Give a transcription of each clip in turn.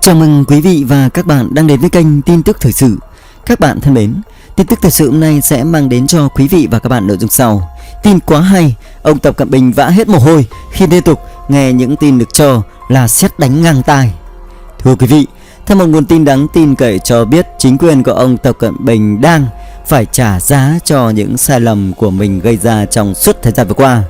Chào mừng quý vị và các bạn đang đến với kênh tin tức thời sự. Các bạn thân mến, tin tức thời sự hôm nay sẽ mang đến cho quý vị và các bạn nội dung sau. Tin quá hay, ông Tập Cận Bình vã hết mồ hôi khi liên tục nghe những tin được cho là sét đánh ngang tai. Thưa quý vị, theo một nguồn tin đáng tin cậy cho biết, chính quyền của ông Tập Cận Bình đang phải trả giá cho những sai lầm của mình gây ra trong suốt thời gian vừa qua.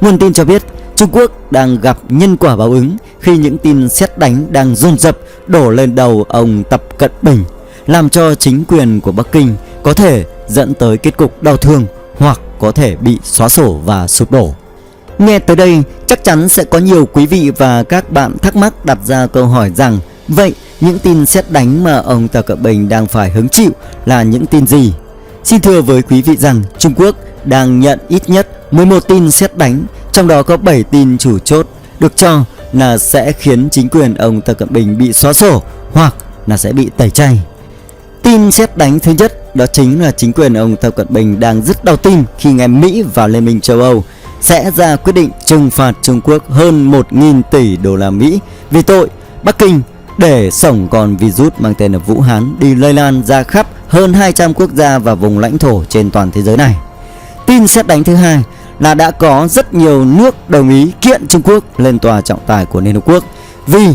Nguồn tin cho biết Trung Quốc đang gặp nhân quả báo ứng khi những tin sét đánh đang dồn dập đổ lên đầu ông Tập Cận Bình, làm cho chính quyền của Bắc Kinh có thể dẫn tới kết cục đau thương hoặc có thể bị xóa sổ và sụp đổ. Nghe tới đây, chắc chắn sẽ có nhiều quý vị và các bạn thắc mắc đặt ra câu hỏi rằng vậy những tin sét đánh mà ông Tập Cận Bình đang phải hứng chịu là những tin gì? Xin thưa với quý vị rằng Trung Quốc đang nhận ít nhất 11 tin sét đánh, trong đó có 7 tin chủ chốt được cho là sẽ khiến chính quyền ông Tập Cận Bình bị xóa sổ hoặc là sẽ bị tẩy chay. Tin sét đánh thứ nhất đó chính là chính quyền ông Tập Cận Bình đang rất đau tim khi nghe Mỹ và Liên minh châu Âu sẽ ra quyết định trừng phạt Trung Quốc hơn 1.000 tỷ đô la Mỹ vì tội Bắc Kinh để xổng con virus mang tên là Vũ Hán đi lây lan ra khắp hơn 200 quốc gia và vùng lãnh thổ trên toàn thế giới này. Tin sét đánh thứ hai là đã có rất nhiều nước đồng ý kiện Trung Quốc lên tòa trọng tài của Liên Hợp Quốc vì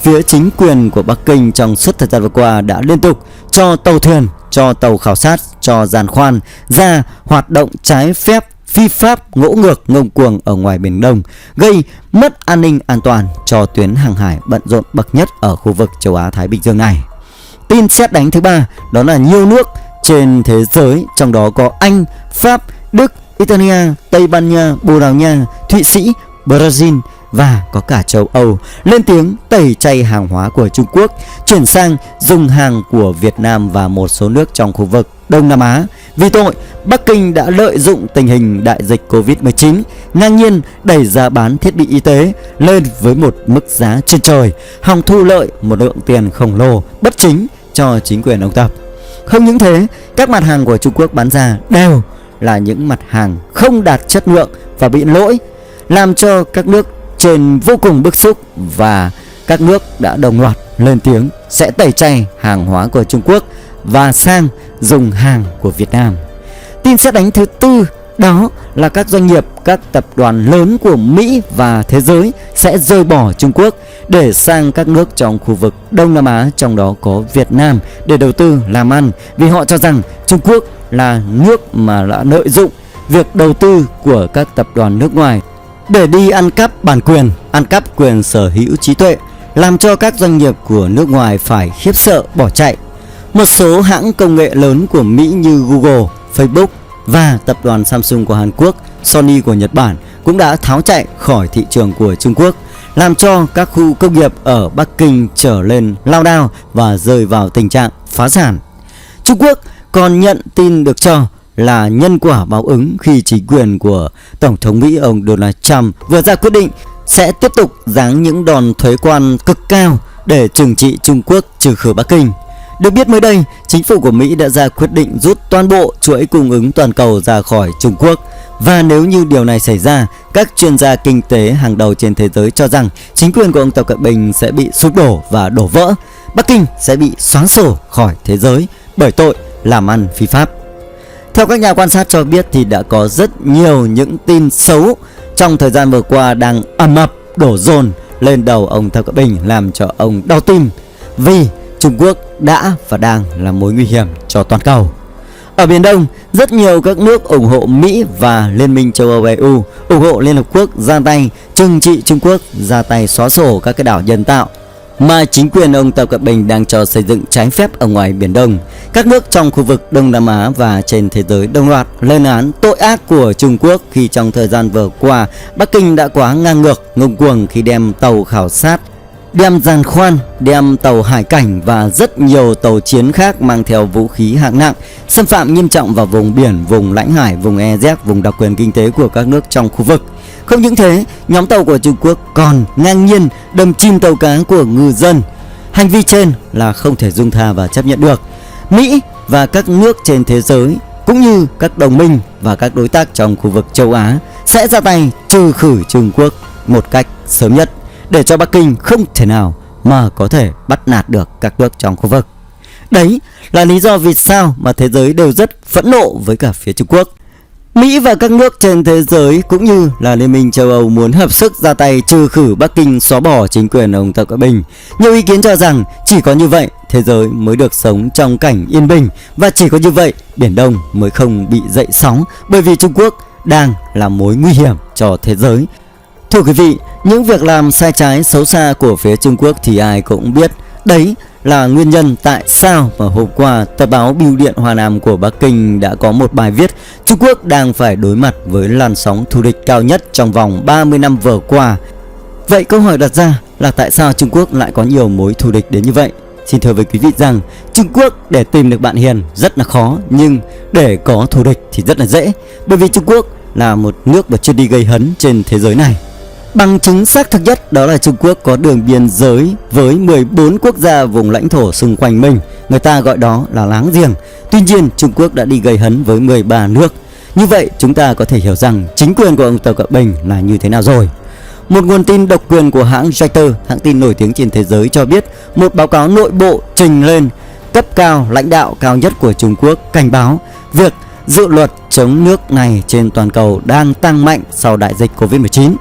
phía chính quyền của Bắc Kinh trong suốt thời gian vừa qua đã liên tục cho tàu thuyền, cho tàu khảo sát, cho giàn khoan ra hoạt động trái phép, phi pháp, ngỗ ngược, ngông cuồng ở ngoài Biển Đông, gây mất an ninh an toàn cho tuyến hàng hải bận rộn bậc nhất ở khu vực châu Á Thái Bình Dương này. Tin sét đánh thứ ba đó là nhiều nước trên thế giới, trong đó có Anh, Pháp, Đức, Italia, Tây Ban Nha, Bồ Đào Nha, Thụy Sĩ, Brazil và có cả châu Âu lên tiếng tẩy chay hàng hóa của Trung Quốc, chuyển sang dùng hàng của Việt Nam và một số nước trong khu vực Đông Nam Á vì tội Bắc Kinh đã lợi dụng tình hình đại dịch Covid-19 ngang nhiên đẩy giá bán thiết bị y tế lên với một mức giá trên trời, hòng thu lợi một lượng tiền khổng lồ bất chính cho chính quyền ông Tập. Không những thế, các mặt hàng của Trung Quốc bán ra đều là những mặt hàng không đạt chất lượng và bị lỗi, làm cho các nước trên vô cùng bức xúc và các nước đã đồng loạt lên tiếng sẽ tẩy chay hàng hóa của Trung Quốc và sang dùng hàng của Việt Nam. Tin sét đánh thứ tư đó là các doanh nghiệp, các tập đoàn lớn của Mỹ và thế giới sẽ rời bỏ Trung Quốc để sang các nước trong khu vực Đông Nam Á, trong đó có Việt Nam, để đầu tư làm ăn vì họ cho rằng Trung Quốc là nước mà đã lợi dụng việc đầu tư của các tập đoàn nước ngoài để đi ăn cắp bản quyền, ăn cắp quyền sở hữu trí tuệ, làm cho các doanh nghiệp của nước ngoài phải khiếp sợ bỏ chạy. Một số hãng công nghệ lớn của Mỹ như Google, Facebook và tập đoàn Samsung của Hàn Quốc, Sony của Nhật Bản cũng đã tháo chạy khỏi thị trường của Trung Quốc, làm cho các khu công nghiệp ở Bắc Kinh trở lên lao đao và rơi vào tình trạng phá sản. Trung Quốc còn nhận tin được cho là nhân quả báo ứng khi chính quyền của Tổng thống Mỹ ông Donald Trump vừa ra quyết định sẽ tiếp tục giáng những đòn thuế quan cực cao để trừng trị Trung Quốc, trừ khử Bắc Kinh. Được biết mới đây, chính phủ của Mỹ đã ra quyết định rút toàn bộ chuỗi cung ứng toàn cầu ra khỏi Trung Quốc. Và nếu như điều này xảy ra, các chuyên gia kinh tế hàng đầu trên thế giới cho rằng chính quyền của ông Tập Cận Bình sẽ bị sụp đổ và đổ vỡ. Bắc Kinh sẽ bị xóa sổ khỏi thế giới bởi tội làm ăn phi pháp. Theo các nhà quan sát cho biết thì đã có rất nhiều những tin xấu trong thời gian vừa qua đang ầm ập đổ dồn lên đầu ông Tập Cận Bình, làm cho ông đau tim vì Trung Quốc đã và đang là mối nguy hiểm cho toàn cầu. Ở Biển Đông, rất nhiều các nước ủng hộ Mỹ và Liên minh châu Âu EU, ủng hộ Liên Hợp Quốc ra tay trừng trị Trung Quốc, ra tay xóa sổ các cái đảo nhân tạo mà chính quyền ông Tập Cận Bình đang cho xây dựng trái phép ở ngoài Biển Đông. Các nước trong khu vực Đông Nam Á và trên thế giới đồng loạt lên án tội ác của Trung Quốc khi trong thời gian vừa qua Bắc Kinh đã quá ngang ngược, ngông cuồng khi đem tàu khảo sát, đem giàn khoan, đem tàu hải cảnh và rất nhiều tàu chiến khác mang theo vũ khí hạng nặng xâm phạm nghiêm trọng vào vùng biển, vùng lãnh hải, vùng EEZ, vùng đặc quyền kinh tế của các nước trong khu vực. Không những thế, nhóm tàu của Trung Quốc còn ngang nhiên đâm chìm tàu cá của ngư dân. Hành vi trên là không thể dung tha và chấp nhận được. Mỹ và các nước trên thế giới cũng như các đồng minh và các đối tác trong khu vực châu Á sẽ ra tay trừ khử Trung Quốc một cách sớm nhất để cho Bắc Kinh không thể nào mà có thể bắt nạt được các nước trong khu vực. Đấy là lý do vì sao mà thế giới đều rất phẫn nộ với cả phía Trung Quốc. Mỹ và các nước trên thế giới cũng như là Liên minh châu Âu muốn hợp sức ra tay trừ khử Bắc Kinh, xóa bỏ chính quyền ông Tập Cận Bình. Nhiều ý kiến cho rằng chỉ có như vậy thế giới mới được sống trong cảnh yên bình, và chỉ có như vậy Biển Đông mới không bị dậy sóng, bởi vì Trung Quốc đang là mối nguy hiểm cho thế giới. Thưa quý vị, những việc làm sai trái xấu xa của phía Trung Quốc thì ai cũng biết. Đấy là nguyên nhân tại sao mà hôm qua tờ báo Bưu điện Hoa Nam của Bắc Kinh đã có một bài viết Trung Quốc đang phải đối mặt với làn sóng thù địch cao nhất trong vòng 30 năm vừa qua. Vậy câu hỏi đặt ra là tại sao Trung Quốc lại có nhiều mối thù địch đến như vậy? Xin thưa với quý vị rằng Trung Quốc để tìm được bạn hiền rất là khó, nhưng để có thù địch thì rất là dễ, bởi vì Trung Quốc là một nước mà chuyên đi gây hấn trên thế giới này. Bằng chứng xác thực nhất đó là Trung Quốc có đường biên giới với 14 quốc gia vùng lãnh thổ xung quanh mình, người ta gọi đó là láng giềng. Tuy nhiên Trung Quốc đã đi gây hấn với 13 nước. Như vậy chúng ta có thể hiểu rằng chính quyền của ông Tập Cận Bình là như thế nào rồi. Một nguồn tin độc quyền của hãng Reuters, hãng tin nổi tiếng trên thế giới cho biết một báo cáo nội bộ trình lên cấp cao lãnh đạo cao nhất của Trung Quốc cảnh báo việc dự luật chống nước này trên toàn cầu đang tăng mạnh sau đại dịch Covid-19.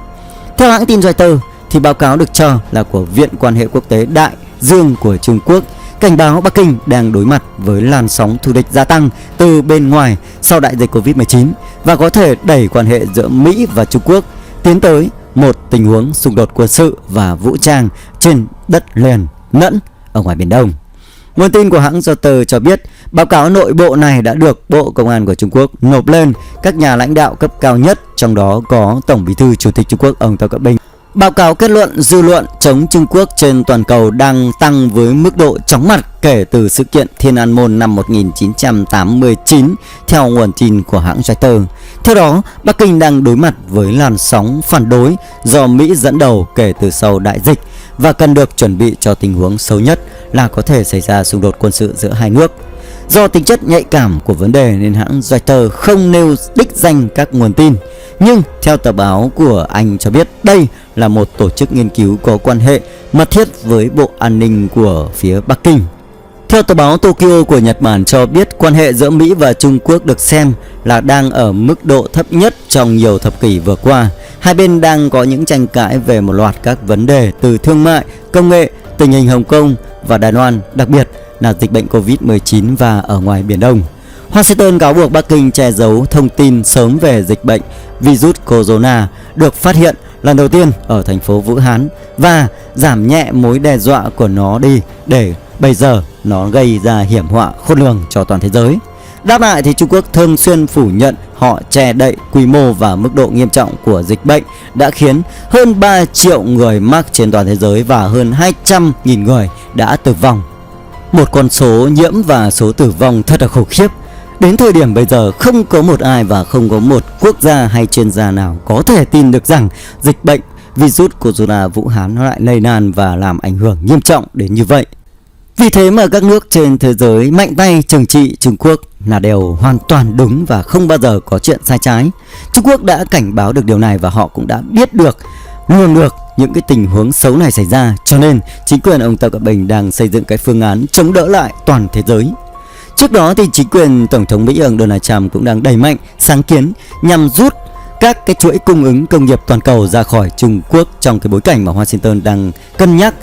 Theo hãng tin Reuters thì báo cáo được cho là của Viện Quan hệ Quốc tế Đại Dương của Trung Quốc cảnh báo Bắc Kinh đang đối mặt với làn sóng thù địch gia tăng từ bên ngoài sau đại dịch Covid-19 và có thể đẩy quan hệ giữa Mỹ và Trung Quốc tiến tới một tình huống xung đột quân sự và vũ trang trên đất liền lẫn ở ngoài Biển Đông. Nguồn tin của hãng Reuters cho biết báo cáo nội bộ này đã được Bộ Công an của Trung Quốc nộp lên các nhà lãnh đạo cấp cao nhất, trong đó có Tổng Bí thư Chủ tịch Trung Quốc ông Tập Cận Bình. Báo cáo kết luận dư luận chống Trung Quốc trên toàn cầu đang tăng với mức độ chóng mặt kể từ sự kiện Thiên An Môn năm 1989, theo nguồn tin của hãng Reuters. Theo đó, Bắc Kinh đang đối mặt với làn sóng phản đối do Mỹ dẫn đầu kể từ sau đại dịch và cần được chuẩn bị cho tình huống xấu nhất là có thể xảy ra xung đột quân sự giữa hai nước. Do tính chất nhạy cảm của vấn đề nên hãng Reuters không nêu đích danh các nguồn tin. Nhưng theo tờ báo của Anh cho biết đây là một tổ chức nghiên cứu có quan hệ mật thiết với Bộ An ninh của phía Bắc Kinh. Theo tờ báo Tokyo của Nhật Bản cho biết quan hệ giữa Mỹ và Trung Quốc được xem là đang ở mức độ thấp nhất trong nhiều thập kỷ vừa qua. Hai bên đang có những tranh cãi về một loạt các vấn đề từ thương mại, công nghệ, tình hình Hồng Kông và Đài Loan, đặc biệt là dịch bệnh Covid-19 và ở ngoài Biển Đông. Washington cáo buộc Bắc Kinh che giấu thông tin sớm về dịch bệnh virus corona được phát hiện lần đầu tiên ở thành phố Vũ Hán và giảm nhẹ mối đe dọa của nó đi để bây giờ nó gây ra hiểm họa khôn lường cho toàn thế giới. Đáp lại thì Trung Quốc thường xuyên phủ nhận họ che đậy quy mô và mức độ nghiêm trọng của dịch bệnh đã khiến hơn 3 triệu người mắc trên toàn thế giới và hơn 200.000 người đã tử vong. Một con số nhiễm và số tử vong thật là khủng khiếp. Đến thời điểm bây giờ không có một ai và không có một quốc gia hay chuyên gia nào có thể tin được rằng dịch bệnh virus corona Vũ Hán nó lại lây lan và làm ảnh hưởng nghiêm trọng đến như vậy. Vì thế mà các nước trên thế giới mạnh tay trừng trị Trung Quốc là đều hoàn toàn đúng và không bao giờ có chuyện sai trái. Trung Quốc đã cảnh báo được điều này và họ cũng đã biết được luôn được những cái tình huống xấu này xảy ra, cho nên chính quyền ông Tập Cận Bình đang xây dựng cái phương án chống đỡ lại toàn thế giới. Trước đó thì chính quyền Tổng thống Mỹ ông Donald Trump cũng đang đẩy mạnh sáng kiến nhằm rút các cái chuỗi cung ứng công nghiệp toàn cầu ra khỏi Trung Quốc trong cái bối cảnh mà Washington đang cân nhắc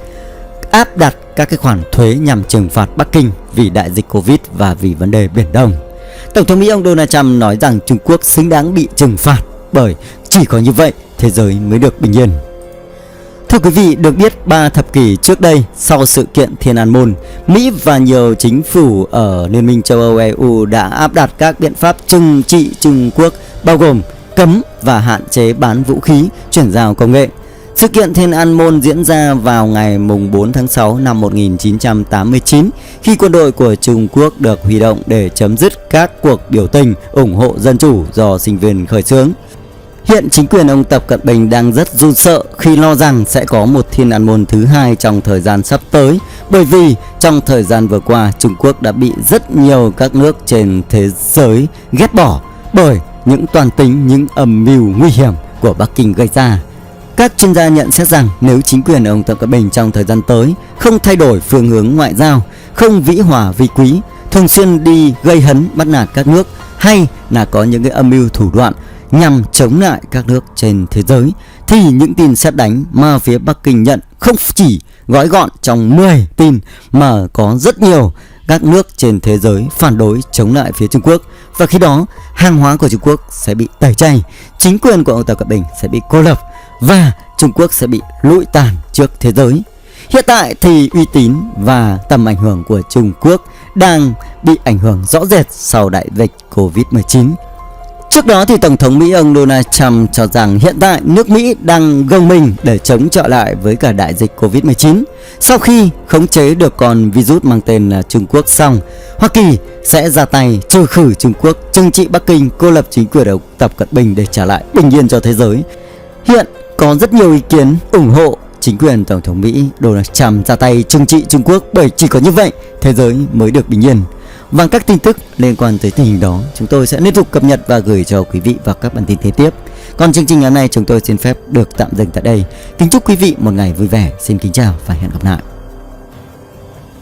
áp đặt các cái khoản thuế nhằm trừng phạt Bắc Kinh vì đại dịch Covid và vì vấn đề Biển Đông. Tổng thống Mỹ ông Donald Trump nói rằng Trung Quốc xứng đáng bị trừng phạt bởi chỉ có như vậy thế giới mới được bình yên. Thưa quý vị, được biết 3 thập kỷ trước đây, sau sự kiện Thiên An Môn, Mỹ và nhiều chính phủ ở Liên minh châu Âu EU đã áp đặt các biện pháp trừng trị Trung Quốc, bao gồm cấm và hạn chế bán vũ khí, chuyển giao công nghệ. Sự kiện Thiên An Môn diễn ra vào ngày 4 tháng 6 năm 1989 khi quân đội của Trung Quốc được huy động để chấm dứt các cuộc biểu tình ủng hộ dân chủ do sinh viên khởi xướng. Hiện chính quyền ông Tập Cận Bình đang rất run sợ khi lo rằng sẽ có một Thiên An Môn thứ hai trong thời gian sắp tới, bởi vì trong thời gian vừa qua Trung Quốc đã bị rất nhiều các nước trên thế giới ghét bỏ bởi những toan tính, những âm mưu nguy hiểm của Bắc Kinh gây ra. Các chuyên gia nhận xét rằng nếu chính quyền ông Tập Cận Bình trong thời gian tới không thay đổi phương hướng ngoại giao, không vĩ hòa vi quý, thường xuyên đi gây hấn bắt nạt các nước, hay là có những cái âm mưu thủ đoạn nhằm chống lại các nước trên thế giới, thì những tin sét đánh mà phía Bắc Kinh nhận không chỉ gói gọn trong 10 tin mà có rất nhiều các nước trên thế giới phản đối chống lại phía Trung Quốc. Và khi đó hàng hóa của Trung Quốc sẽ bị tẩy chay, chính quyền của ông Tập Cận Bình sẽ bị cô lập và Trung Quốc sẽ bị lụi tàn trước thế giới. Hiện tại thì uy tín và tầm ảnh hưởng của Trung Quốc đang bị ảnh hưởng rõ rệt sau đại dịch Covid-19. Trước đó thì Tổng thống Mỹ ông Donald Trump cho rằng hiện tại nước Mỹ đang gồng mình để chống chọi lại với cả đại dịch Covid-19. Sau khi khống chế được con virus mang tên là Trung Quốc xong, Hoa Kỳ sẽ ra tay trừ khử Trung Quốc, trừng trị Bắc Kinh, cô lập chính quyền ông Tập Cận Bình để trả lại bình yên cho thế giới. Hiện có rất nhiều ý kiến ủng hộ chính quyền Tổng thống Mỹ Donald Trump ra tay trừng trị Trung Quốc, bởi chỉ có như vậy thế giới mới được bình yên. Và các tin tức liên quan tới tình hình đó chúng tôi sẽ liên tục cập nhật và gửi cho quý vị vào các bản tin kế tiếp. Còn chương trình ngày hôm nay chúng tôi xin phép được tạm dừng tại đây. Kính chúc quý vị một ngày vui vẻ. Xin kính chào và hẹn gặp lại.